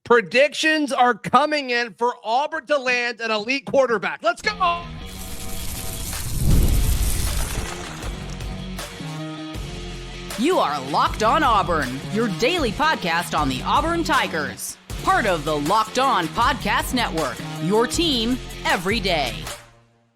Predictions are coming in for Auburn to land an elite quarterback. Let's go. You are Locked On Auburn, your daily podcast on the Auburn Tigers. Part of the Locked On Podcast Network, your team every day.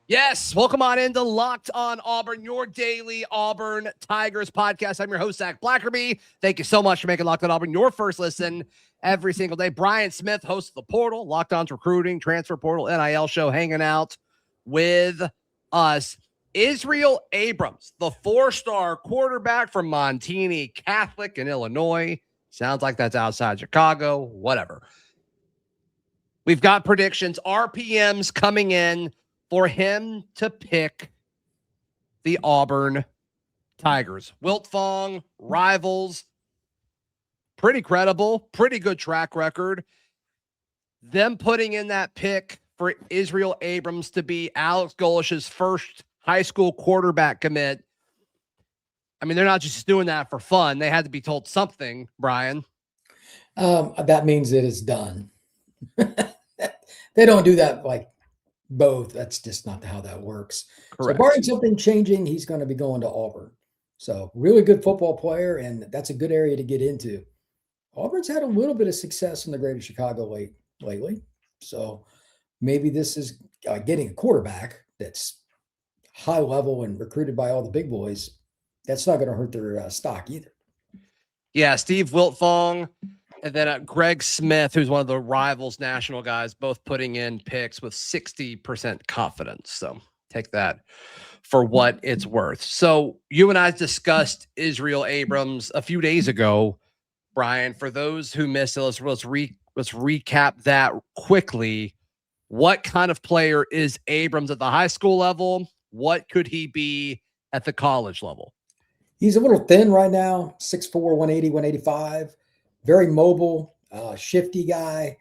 Yes, welcome on into Locked On Auburn, your daily Auburn Tigers podcast. I'm your host, Zach Blackerby. Thank you so much for making Locked On Auburn your first listen every single day. Brian Smith, host of The Portal, Locked On's recruiting, transfer portal, NIL show, hanging out with us. Israel Abrams, the four-star quarterback from Montini Catholic in Illinois. Sounds like that's outside Chicago, whatever. We've got predictions, RPMs coming in for him to pick the Auburn Tigers. Wiltfong, rivals, pretty credible, pretty good track record. Them putting in that pick for Israel Abrams to be Alex Golesh's first high school quarterback commit. I mean, they're not just doing that for fun. They had to be told something, Brian. That means it is done. They don't do that like both. That's just not how that works. Correct. So barring something changing, he's going to be going to Auburn. So really good football player, and that's a good area to get into. Auburn's had a little bit of success in the greater Chicago lately. So maybe this is getting a quarterback that's high level and recruited by all the big boys. That's not going to hurt their stock either. Yeah, Steve Wiltfong and then Greg Smith, who's one of the rivals national guys, both putting in picks with 60% confidence. So take that for what it's worth. So you and I discussed Israel Abrams a few days ago, Brian. For those who missed it, let's recap that quickly. What kind of player is Abrams at the high school level? What could he be at the college level? He's a little thin right now, 6'4", 180, 185. Very mobile, shifty guy.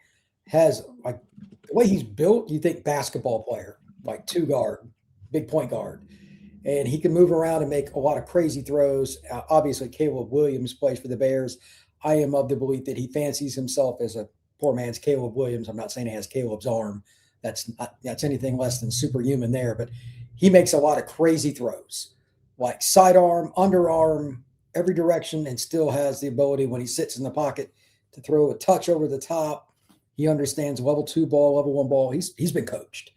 Has, like, the way he's built, you think basketball player, like two guard, big point guard. And he can move around and make a lot of crazy throws. Obviously, Caleb Williams plays for the Bears. I am of the belief that he fancies himself as a poor man's Caleb Williams. I'm not saying he has Caleb's arm. That's anything less than superhuman there. But he makes a lot of crazy throws, like sidearm, underarm, every direction, and still has the ability when he sits in the pocket to throw a touch over the top. He understands level 2 ball, level 1 ball. He's been coached.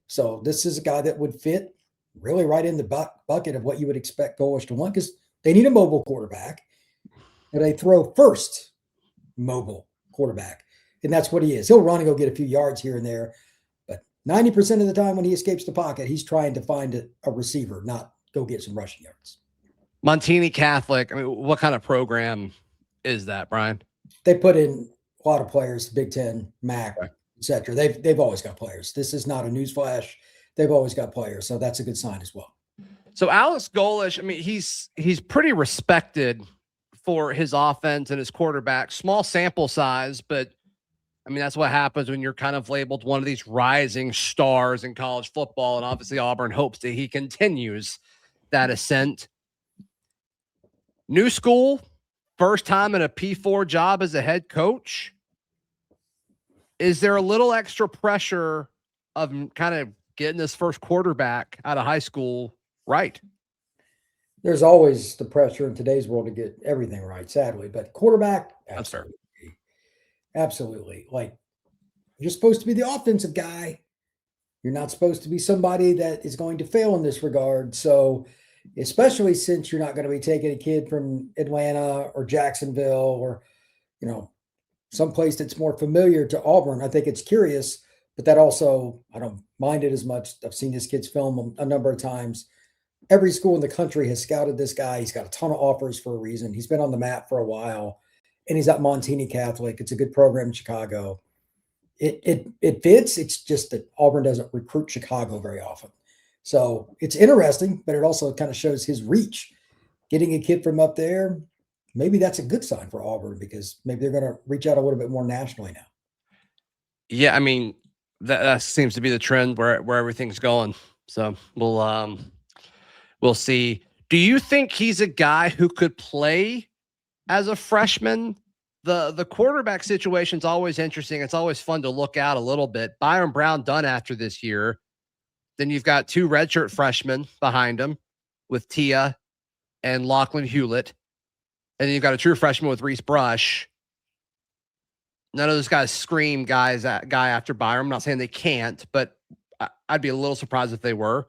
So this is a guy that would fit really right in the bucket of what you would expect Golesh to want, because they need a mobile quarterback, and they throw first mobile quarterback. And that's what he is. He'll run and go get a few yards here and there, but 90% of the time when he escapes the pocket, he's trying to find a receiver, not go get some rushing yards. Montini Catholic, I mean, what kind of program is that, Brian? They put in a lot of players, Big Ten, MAC, et cetera. They've always got players. This is not a newsflash. They've always got players, so that's a good sign as well. So Alex Golesh, I mean, he's pretty respected for his offense and his quarterback. Small sample size, but I mean, that's what happens when you're kind of labeled one of these rising stars in college football, and obviously Auburn hopes that he continues that ascent. New school, first time in a P4 job as a head coach. Is there a little extra pressure of kind of getting this first quarterback out of high school right? There's always the pressure in today's world to get everything right, sadly. But quarterback, absolutely. Absolutely. Like, you're supposed to be the offensive guy. You're not supposed to be somebody that is going to fail in this regard. So, especially since you're not going to be taking a kid from Atlanta or Jacksonville or, someplace that's more familiar to Auburn. I think it's curious, but that also, I don't mind it as much. I've seen this kid's film a number of times. Every school in the country has scouted this guy. He's got a ton of offers for a reason. He's been on the map for a while, and he's at Montini Catholic. It's a good program in Chicago. It fits. It's just that Auburn doesn't recruit Chicago very often. So it's interesting, but it also kind of shows his reach. Getting a kid from up there, maybe that's a good sign for Auburn, because maybe they're going to reach out a little bit more nationally now. Yeah, I mean, that seems to be the trend where everything's going. So we'll see. Do you think he's a guy who could play as a freshman The quarterback situation is always interesting. It's always fun to look out a little bit. Byron Brown done after this year. Then you've got 2 redshirt freshmen behind him with Tia and Lachlan Hewlett. And then you've got a true freshman with Reese Brush. None of those guys scream guy after Byron. I'm not saying they can't, but I'd be a little surprised if they were.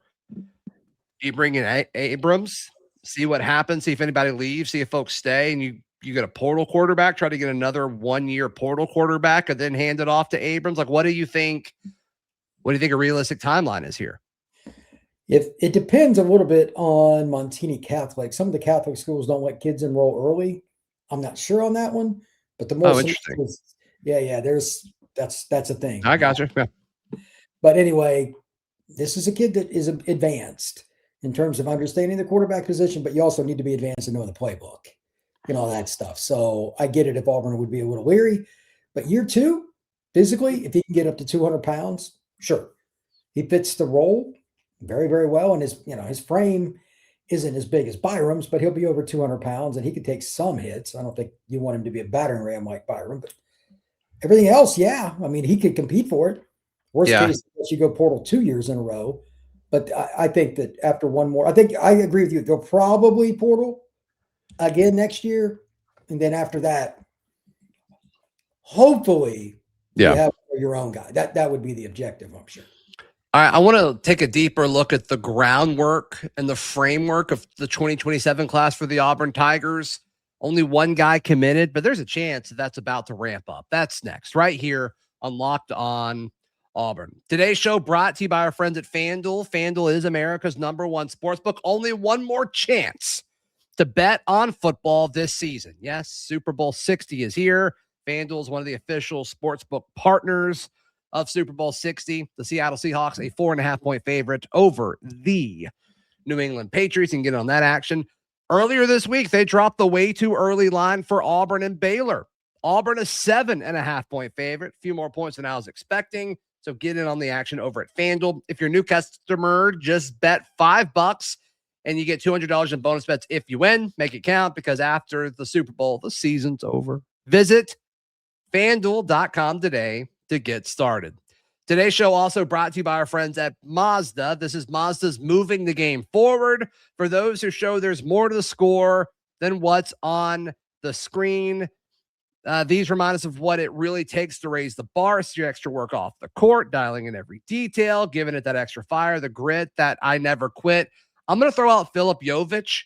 You bring in Abrams, see what happens, see if anybody leaves, see if folks stay, and you get a portal quarterback, try to get another 1-year portal quarterback, and then hand it off to Abrams. Like, what do you think? What do you think a realistic timeline is here? If it depends a little bit on Montini Catholic. Some of the Catholic schools don't let kids enroll early. I'm not sure on that one, but the most interesting. That's a thing. I got you. Yeah. But anyway, this is a kid that is advanced in terms of understanding the quarterback position, but you also need to be advanced and know the playbook and all that stuff. So I get it if Auburn would be a little leery, but year 2, physically, if he can get up to 200 pounds, sure. He fits the role very, very well. And his frame isn't as big as Byram's, but he'll be over 200 pounds and he could take some hits. I don't think you want him to be a battering ram like Byram, but everything else, yeah. I mean, he could compete for it. Worst case, you go portal 2 years in a row. But I think that after one more, I agree with you. They'll probably portal again next year. And then after that, hopefully you have your own guy. That would be the objective, I'm sure. All right, I want to take a deeper look at the groundwork and the framework of the 2027 class for the Auburn Tigers. Only one guy committed, but there's a chance that's about to ramp up. That's next, right here on Locked On Auburn. Today's show brought to you by our friends at FanDuel. FanDuel is America's #1 sportsbook. Only one more chance to bet on football this season. Yes, Super Bowl 60 is here. FanDuel is one of the official sportsbook partners of Super Bowl 60. The Seattle Seahawks, a 4.5-point favorite over the New England Patriots. You can get on that action. Earlier this week, they dropped the way too early line for Auburn and Baylor. Auburn, a 7.5-point favorite. A few more points than I was expecting. So get in on the action over at FanDuel. If you're a new customer, just bet $5 and you get $200 in bonus bets if you win. Make it count because after the Super Bowl, the season's over. Visit FanDuel.com today to get started. Today's show also brought to you by our friends at Mazda. This is Mazda's moving the game forward for those who show there's more to the score than what's on the screen. These remind us of what it really takes to raise the bar. It's your extra work off the court, dialing in every detail, giving it that extra fire, the grit, that I never quit. I'm going to throw out Filip Jovic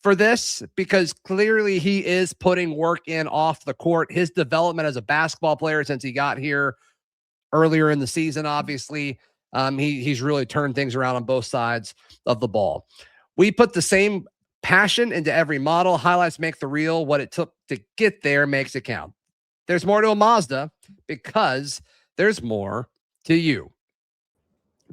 for this because clearly he is putting work in off the court. His development as a basketball player since he got here earlier in the season, obviously, he's really turned things around on both sides of the ball. We put the same passion into every model. Highlights make the reel. What it took to get there makes it count. There's more to a Mazda because there's more to you.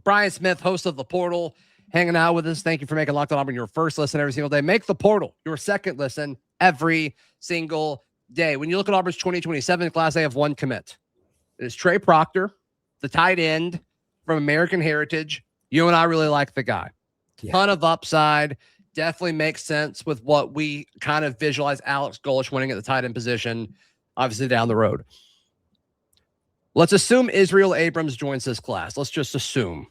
Brian Smith, host of The Portal, hanging out with us. Thank you for making Locked On Auburn your first listen every single day. Make The Portal your second listen every single day. When you look at Auburn's 2027 class, they have one commit. It is Trey Proctor, the tight end from American Heritage. You and I really like the guy. Ton of upside. Definitely makes sense with what we kind of visualize Alex Golesh winning at the tight end position, obviously down the road. Let's assume Israel Abrams joins this class. Let's just assume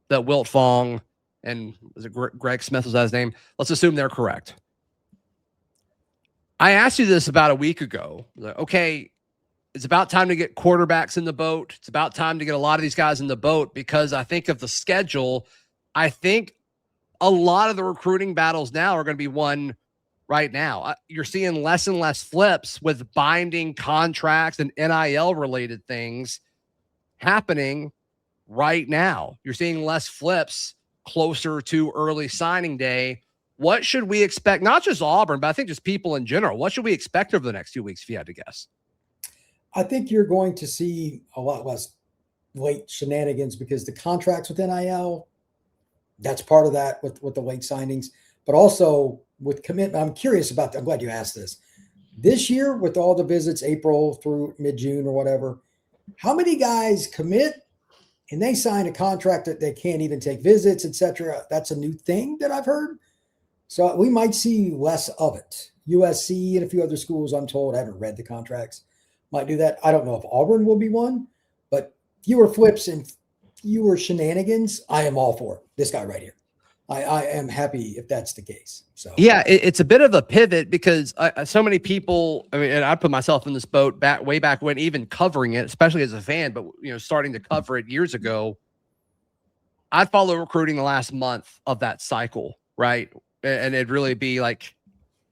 that Wiltfong and was it Greg Smith, was that his name? Let's assume they're correct. I asked you this about a week ago. Like, okay, it's about time to get quarterbacks in the boat. It's about time to get a lot of these guys in the boat because I think of the schedule. I think a lot of the recruiting battles now are going to be won right now. You're seeing less and less flips with binding contracts and NIL related things happening right now. You're seeing less flips closer to early signing day. What should we expect? Not just Auburn, but I think just people in general. What should we expect over the next 2 weeks if you had to guess? I think you're going to see a lot less late shenanigans because the contracts with NIL, that's part of that with the late signings, but also with commitment. I'm curious about that. I'm glad you asked this. This year, with all the visits, April through mid-June or whatever, how many guys commit and they sign a contract that they can't even take visits, etc.? That's a new thing that I've heard. So we might see less of it. USC and a few other schools, I'm told, I haven't read the contracts, might do that. I don't know if Auburn will be one, but fewer flips and fewer shenanigans, I am all for it. This guy right here. I am happy if that's the case. So yeah, it's a bit of a pivot because so many people, I mean, and I put myself in this boat way back when, even covering it, especially as a fan, but starting to cover it years ago, I'd follow recruiting the last month of that cycle, right? And it'd really be like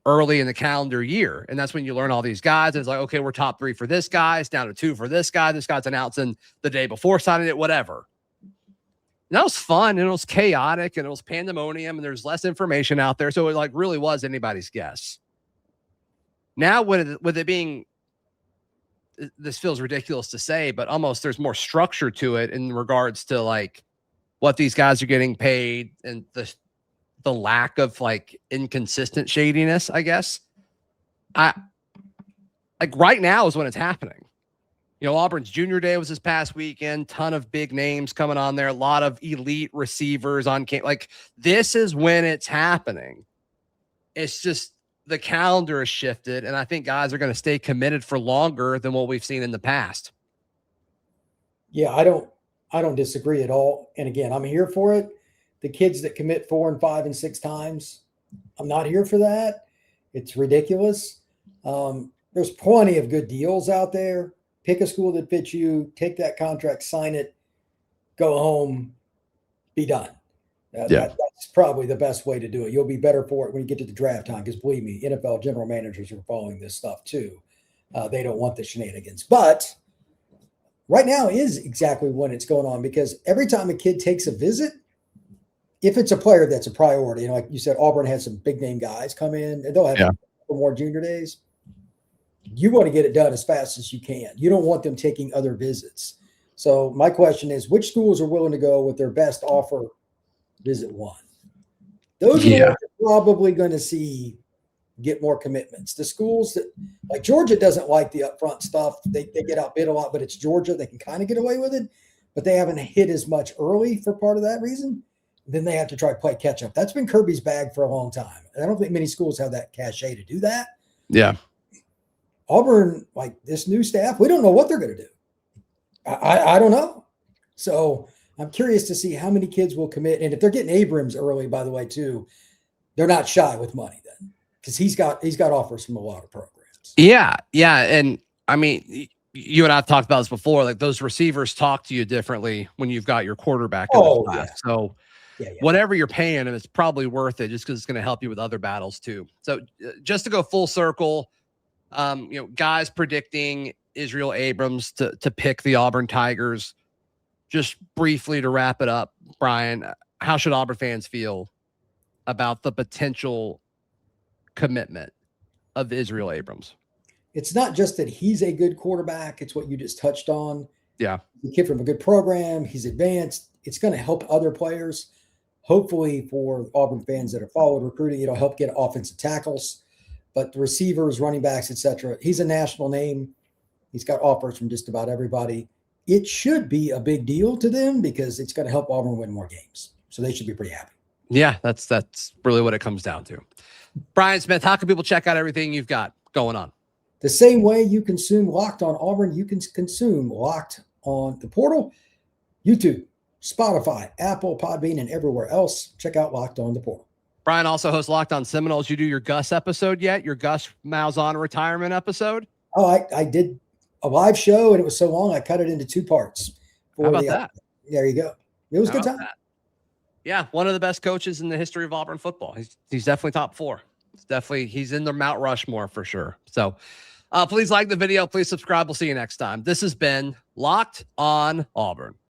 early in the calendar year. And that's when you learn all these guys. And it's like, okay, we're top 3 for this guy. It's down to 2 for this guy. This guy's announcing the day before signing it, whatever. And that was fun, and it was chaotic, and it was pandemonium, and there's less information out there. So it like really was anybody's guess. Now with it being, this feels ridiculous to say, but almost there's more structure to it in regards to like what these guys are getting paid and the lack of like inconsistent shadiness, I guess. Like right now is when it's happening. Auburn's junior day was this past weekend, ton of big names coming on there, a lot of elite receivers on camp. Like this is when it's happening. It's just the calendar has shifted, and I think guys are going to stay committed for longer than what we've seen in the past. Yeah, I don't disagree at all. And again, I'm here for it. The kids that commit 4 and 5 and 6 times, I'm not here for that. It's ridiculous. There's plenty of good deals out there. Pick a school that fits you, take that contract, sign it, go home, be done. That's probably the best way to do it. You'll be better for it when you get to the draft time, because believe me, NFL general managers are following this stuff too. They don't want the shenanigans. But right now is exactly when it's going on, because every time a kid takes a visit, if it's a player that's a priority, like you said, Auburn has some big name guys come in, and they'll have more junior days. You want to get it done as fast as you can. You don't want them taking other visits. So my question is, which schools are willing to go with their best offer visit 1? Those are the ones you're probably going to see get more commitments. The schools that, like Georgia, doesn't like the upfront stuff. They get outbid a lot, but it's Georgia. They can kind of get away with it, but they haven't hit as much early for part of that reason. Then they have to try to play catch up. That's been Kirby's bag for a long time. And I don't think many schools have that cachet to do that. Yeah. Auburn, like this new staff, we don't know what they're going to do. I don't know. So I'm curious to see how many kids will commit. And if they're getting Abrams early, by the way, too, they're not shy with money then, because he's got offers from a lot of programs. Yeah. And I mean, you and I have talked about this before. Like those receivers talk to you differently when you've got your quarterback in the class. Yeah. So whatever you're paying him, it's probably worth it, just because it's going to help you with other battles too. So just to go full circle, guys predicting Israel Abrams to pick the Auburn Tigers. Just briefly to wrap it up, Brian, how should Auburn fans feel about the potential commitment of Israel Abrams? It's not just that he's a good quarterback. It's what you just touched on. Yeah. The kid from a good program. He's advanced. It's going to help other players. Hopefully for Auburn fans that have followed recruiting, it'll help get offensive tackles. But the receivers, running backs, etc., he's a national name. He's got offers from just about everybody. It should be a big deal to them, because it's going to help Auburn win more games. So they should be pretty happy. Yeah, that's really what it comes down to. Brian Smith, how can people check out everything you've got going on? The same way you consume Locked on Auburn, you can consume Locked on the portal, YouTube, Spotify, Apple, Podbean, and everywhere else. Check out Locked on the portal. Brian also hosts Locked on Seminoles. You do your Gus episode yet? Your Gus Malzahn retirement episode? Oh, I did a live show, and it was so long I cut it into 2 parts. How about that? There you go. It was a good time. That? Yeah, one of the best coaches in the history of Auburn football. He's definitely top 4. He's in the Mount Rushmore for sure. So please like the video. Please subscribe. We'll see you next time. This has been Locked on Auburn.